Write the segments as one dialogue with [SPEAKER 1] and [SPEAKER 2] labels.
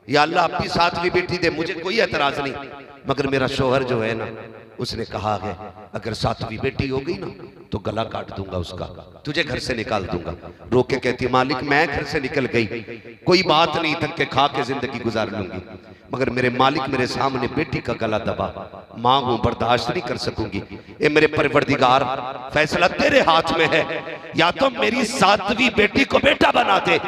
[SPEAKER 1] या अल्लाह अपनी सातवीं बेटी दे, मुझे कोई एतराज नहीं, मगर मेरा शोहर जो है ना, उसने कहा है अगर सातवीं बेटी हो गई ना तो गला काट दूंगा उसका, तुझे घर से निकाल दूंगा। रो के कहती मालिक मैं घर से निकल गई, कोई बात नहीं, धक्के खा के जिंदगी गुजार लूंगी, मगर मेरे मालिक मेरे सामने बेटी का गला दबा, मां हूं, बर्दाश्त नहीं कर सकूंगी। ए मेरे परवरदिगार, फैसला तेरे हाथ में है, या तो मेरी सातवीं बेटी को बेटा बना दे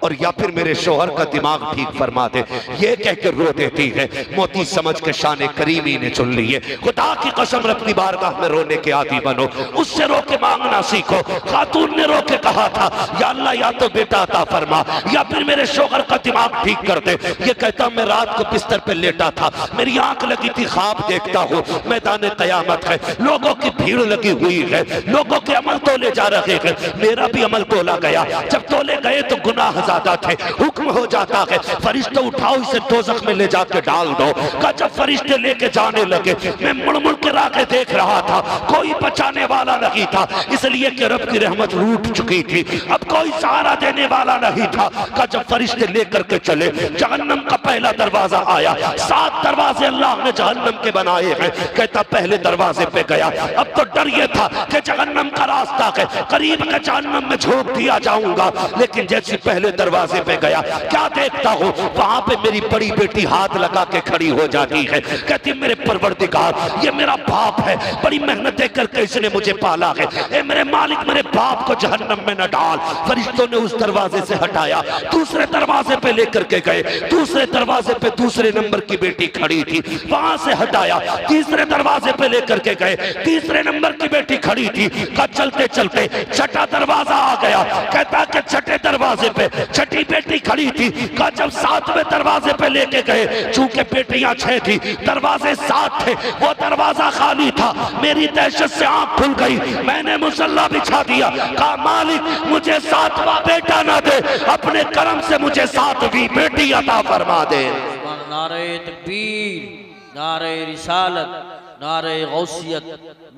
[SPEAKER 1] और या फिर मेरे शोहर का दिमाग ठीक फरमा दे। ये कह के रो देती है। मोती समझ के शान करीमी ने चुन ली है। खुदा की कसम अपनी बारगाह में रोने के आदी बनो, उससे रो के मांगना सीखो। खातून ने रो के कहा था या अल्लाह या तो बेटा अता फरमा या फिर मेरे शोहर का दिमाग ठीक कर दे। ये कहता मैं रात को बिस्तर पे लेटा था, मेरी आंख लगी थी, ख्वाब देखता हूँ मैदान कयामत है, लोगों की भीड़ लगी हुई है, लोगों के अमल तोले जा रहे हैं, मेरा भी अमल तोला गया। जब तोले गए तो गुनाह ज्यादा थे, हुक्म हो जाता है फरिश्ते उठाओ इसे दोज़ख में ले जाके डाल दो। का जब फरिश्ते लेके जाने लगे, मैं मुड़ मुड़ के राखे देख रहा था, कोई बचाने वाला नहीं था, इसलिए कि रब की रहमत रूठ चुकी थी, अब कोई सहारा देने वाला नहीं था। का जब फरिश्ते लेकर के चले, जहन्नम का पहला दरवाजा आया। 7 दरवाजे अल्लाह ने जहन्नम के बनाए हैं। कहता पहले दरवाजे पे गया, अब तो डर ये था कि जहन्नम का रास्ता है, करीब के जहन्नम में झोंक दिया जाऊंगा। लेकिन जैसे पहले दरवाजे पे गया, क्या देखता हूँ, वहां पे मेरी बड़ी बेटी हाथ लगा के खड़ी हो जाती है। कहती मेरे परवरदिगार, ये मेरा बाप है, बड़ी मेहनतें करके इसने मुझे पाला है, ए मेरे मालिक मेरे बाप को जहन्नम में न डाल। फरिश्तों ने उस दरवाजे से हटाया, दूसरे दरवाजे पे लेकर के गए, दूसरे दरवाजे पे दूसरे नंबर की बेटी खड़ी थी, वहां से हटाया, तीसरे दरवाजे पे लेकर के गए, तीसरे नंबर की बेटी खड़ी थी। का चलते चलते छठा दरवाजा आ गया। कहता कि छठे दरवाजे पे छठी बेटी खड़ी थी। का जब 7वें दरवाजे पे लेके गए, चूंकि बेटियां 6 थी, दरवाजे 7 थे, वो दरवाजा खाली था। मेरी दहशत से आंख खुल गई, मैंने मुसल्ला बिछा दिया। कहा मालिक मुझे 7वां बेटा ना दे, अपने करम से मुझे 7वीं बेटी अता फरमा दे।
[SPEAKER 2] नारे तकबीर, नारे रिसालत, नारे गौसियत,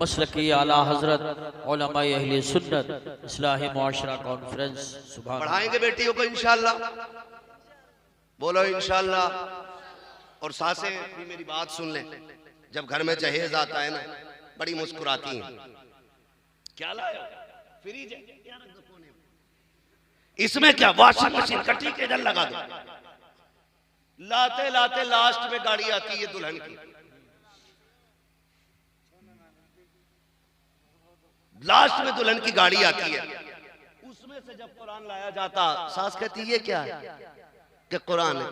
[SPEAKER 2] मसलकी आला हजरत उलमाए अहले सुन्नत इस्लाही मुआशरा कॉन्फ्रेंस। सुभान
[SPEAKER 1] बढ़ाएंगे बेटियों को इंशाअल्लाह, बोलो इंशाअल्लाह। और सासें भी मेरी बात सुन लें, जब घर में जहेज आता है ना, बड़ी मुस्कुराती हैं। क्या लाया? फ्रिज है, इसमें क्या वॉशिंग मशीन कटी के इधर लगा दो। लाते लाते लास्ट में गाड़ी आती है दुल्हन की, लास्ट में दुल्हन की गाड़ी आती है, उसमें से जब कुरान लाया जाता, सास कहती ये क्या है कि कुरान है।